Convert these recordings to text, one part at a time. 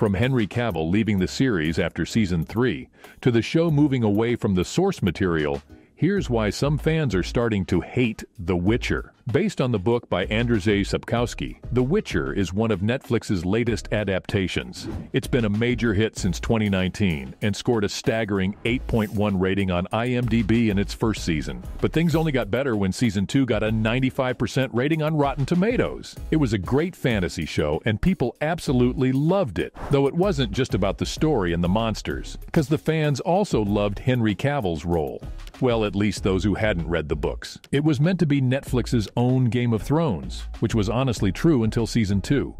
From Henry Cavill leaving the series after season 3 to the show moving away from the source material, here's why some fans are starting to hate The Witcher. Based on the book by Andrzej Sapkowski, The Witcher is one of Netflix's latest adaptations. It's been a major hit since 2019 and scored a staggering 8.1 rating on IMDb in its first season. But things only got better when season 2 got a 95% rating on Rotten Tomatoes. It was a great fantasy show and people absolutely loved it, though it wasn't just about the story and the monsters, because the fans also loved Henry Cavill's role. Well, at least those who hadn't read the books. It was meant to be Netflix's own Game of Thrones, which was honestly true until season 2.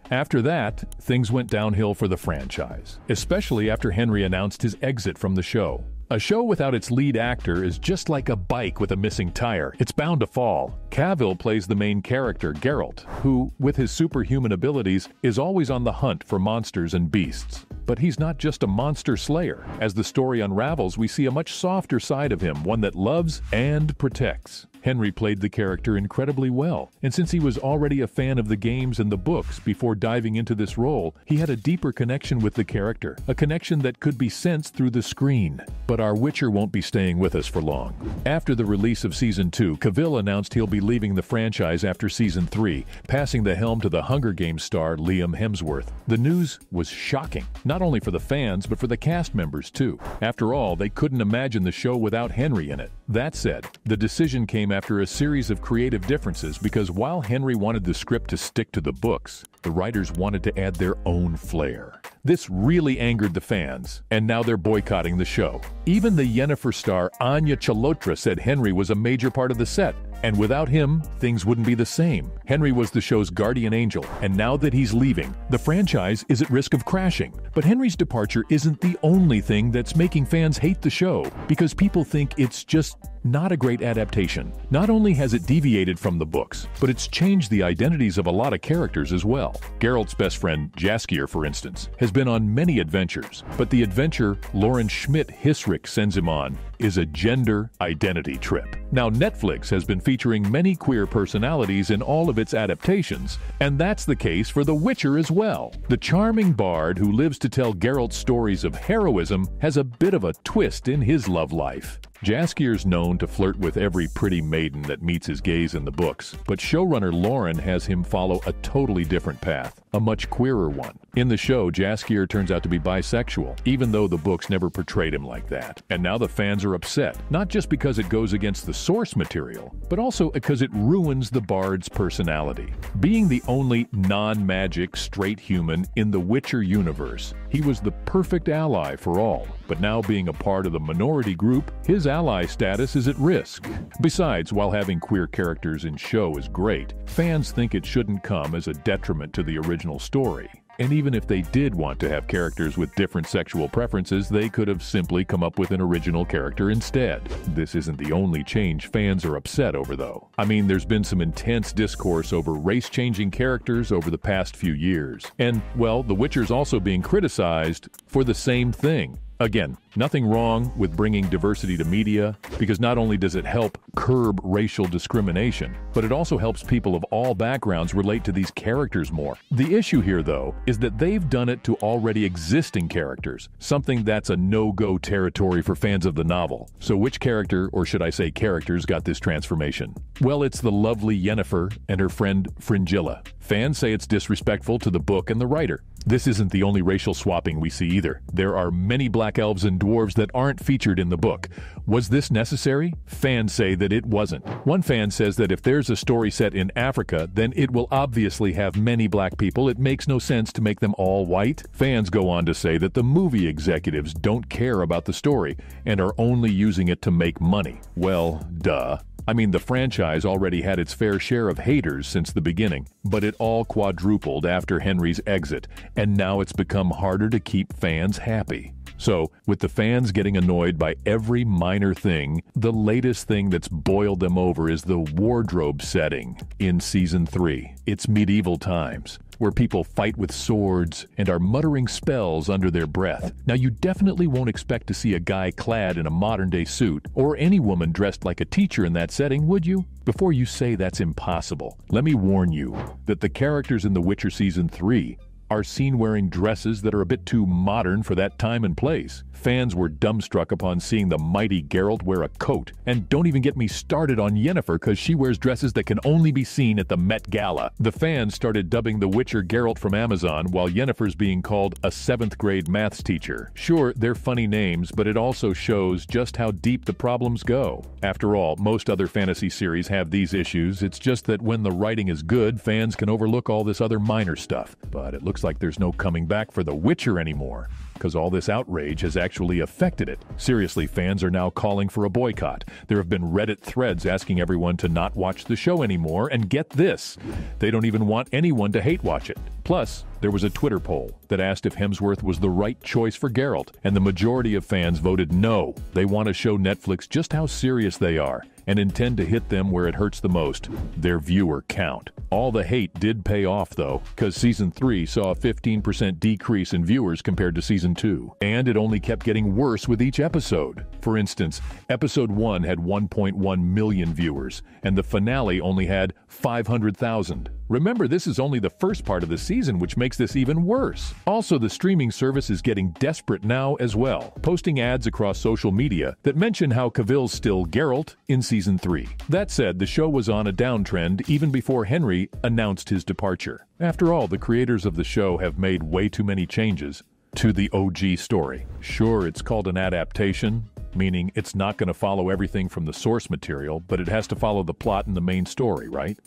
After that, things went downhill for the franchise, especially after Henry announced his exit from the show. A show without its lead actor is just like a bike with a missing tire. It's bound to fall. Cavill plays the main character, Geralt, who, with his superhuman abilities, is always on the hunt for monsters and beasts. But he's not just a monster slayer. As the story unravels, we see a much softer side of him, one that loves and protects. Henry played the character incredibly well, and since he was already a fan of the games and the books before diving into this role, he had a deeper connection with the character, a connection that could be sensed through the screen. But our Witcher won't be staying with us for long. After the release of Season 2, Cavill announced he'll be leaving the franchise after Season 3, passing the helm to the Hunger Games star Liam Hemsworth. The news was shocking, not only for the fans, but for the cast members too. After all, they couldn't imagine the show without Henry in it. That said, the decision came after a series of creative differences because while Henry wanted the script to stick to the books, the writers wanted to add their own flair. This really angered the fans, and now they're boycotting the show. Even the Yennefer star Anya Chalotra said Henry was a major part of the set, and without him, things wouldn't be the same. Henry was the show's guardian angel, and now that he's leaving, the franchise is at risk of crashing. But Henry's departure isn't the only thing that's making fans hate the show, because people think it's just not a great adaptation. Not only has it deviated from the books, but it's changed the identities of a lot of characters as well. Geralt's best friend, Jaskier, for instance, has been on many adventures, but the adventure Lauren Schmidt-Hissrich sends him on is a gender identity trip. Now, Netflix has been featuring many queer personalities in all of its adaptations, and that's the case for The Witcher as well. The charming bard who lives to tell Geralt's stories of heroism has a bit of a twist in his love life. Jaskier's known to flirt with every pretty maiden that meets his gaze in the books, but showrunner Lauren has him follow a totally different path, a much queerer one. In the show, Jaskier turns out to be bisexual, even though the books never portrayed him like that. And now the fans are upset, not just because it goes against the source material, but also because it ruins the bard's personality. Being the only non-magic straight human in the Witcher universe, he was the perfect ally for all. But now being a part of the minority group, his ally status is at risk. Besides, while having queer characters in show is great, fans think it shouldn't come as a detriment to the original story. And even if they did want to have characters with different sexual preferences, they could have simply come up with an original character instead. This isn't the only change fans are upset over, though. I mean, there's been some intense discourse over race-changing characters over the past few years. And, well, The Witcher's also being criticized for the same thing. Again, nothing wrong with bringing diversity to media, because not only does it help curb racial discrimination, but it also helps people of all backgrounds relate to these characters more. The issue here, though, is that they've done it to already existing characters, something that's a no-go territory for fans of the novel. So which character, or should I say characters, got this transformation? Well, it's the lovely Yennefer and her friend Fringilla. Fans say it's disrespectful to the book and the writer. This isn't the only racial swapping we see either. There are many black elves and dwarves that aren't featured in the book. Was this necessary? Fans say that it wasn't. One fan says that if there's a story set in Africa, then it will obviously have many black people. It makes no sense to make them all white. Fans go on to say that the movie executives don't care about the story and are only using it to make money. Well, duh. I mean, the franchise already had its fair share of haters since the beginning, but it all quadrupled after Henry's exit, and now it's become harder to keep fans happy. So, with the fans getting annoyed by every minor thing, the latest thing that's boiled them over is the wardrobe setting in Season 3. It's medieval times, where people fight with swords and are muttering spells under their breath. Now, you definitely won't expect to see a guy clad in a modern-day suit, or any woman dressed like a teacher in that setting, would you? Before you say that's impossible, let me warn you that the characters in The Witcher Season 3 are seen wearing dresses that are a bit too modern for that time and place. Fans were dumbstruck upon seeing the mighty Geralt wear a coat. And don't even get me started on Yennefer, because she wears dresses that can only be seen at the Met Gala. The fans started dubbing the Witcher Geralt from Amazon, while Yennefer's being called a 7th grade maths teacher. Sure, they're funny names, but it also shows just how deep the problems go. After all, most other fantasy series have these issues. It's just that when the writing is good, fans can overlook all this other minor stuff. But it looks like there's no coming back for The Witcher anymore, because all this outrage has actually affected it. Seriously, fans are now calling for a boycott. There have been Reddit threads asking everyone to not watch the show anymore, and get this, they don't even want anyone to hate watch it. Plus, there was a Twitter poll that asked if Hemsworth was the right choice for Geralt, and the majority of fans voted no. They want to show Netflix just how serious they are, and intend to hit them where it hurts the most, their viewer count. All the hate did pay off, though, because Season 3 saw a 15% decrease in viewers compared to Season 2, and it only kept getting worse with each episode. For instance, Episode 1 had 1.1 million viewers, and the finale only had 500,000. Remember, this is only the first part of the season, which makes this even worse. Also, the streaming service is getting desperate now as well, posting ads across social media that mention how Cavill's still Geralt in Season 3. That said, the show was on a downtrend even before Henry announced his departure. After all, the creators of the show have made way too many changes to the OG story. Sure, it's called an adaptation, meaning it's not going to follow everything from the source material, but it has to follow the plot and the main story, right?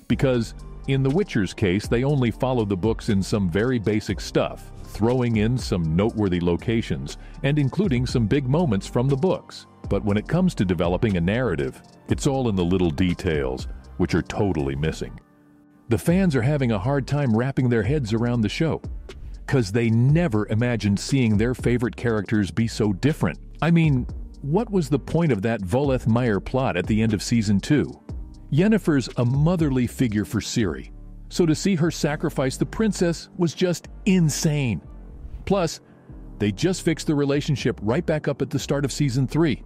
Because in The Witcher's case, they only follow the books in some very basic stuff, throwing in some noteworthy locations and including some big moments from the books. But when it comes to developing a narrative, it's all in the little details, which are totally missing. The fans are having a hard time wrapping their heads around the show, because they never imagined seeing their favorite characters be so different. I mean, what was the point of that Voleth Meyer plot at the end of Season 2? Yennefer's a motherly figure for Ciri, so to see her sacrifice the princess was just insane. Plus, they just fixed the relationship right back up at the start of Season 3,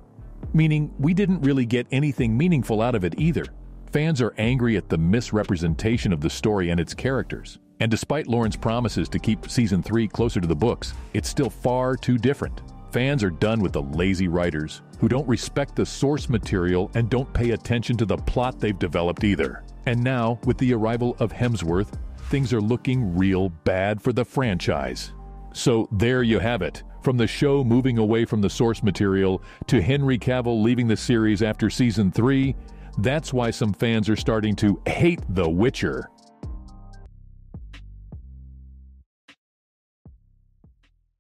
meaning we didn't really get anything meaningful out of it either. Fans are angry at the misrepresentation of the story and its characters. And despite Lauren's promises to keep Season 3 closer to the books, it's still far too different. Fans are done with the lazy writers who don't respect the source material and don't pay attention to the plot they've developed either. And now, with the arrival of Hemsworth, things are looking real bad for the franchise. So there you have it. From the show moving away from the source material to Henry Cavill leaving the series after Season 3, that's why some fans are starting to hate The Witcher.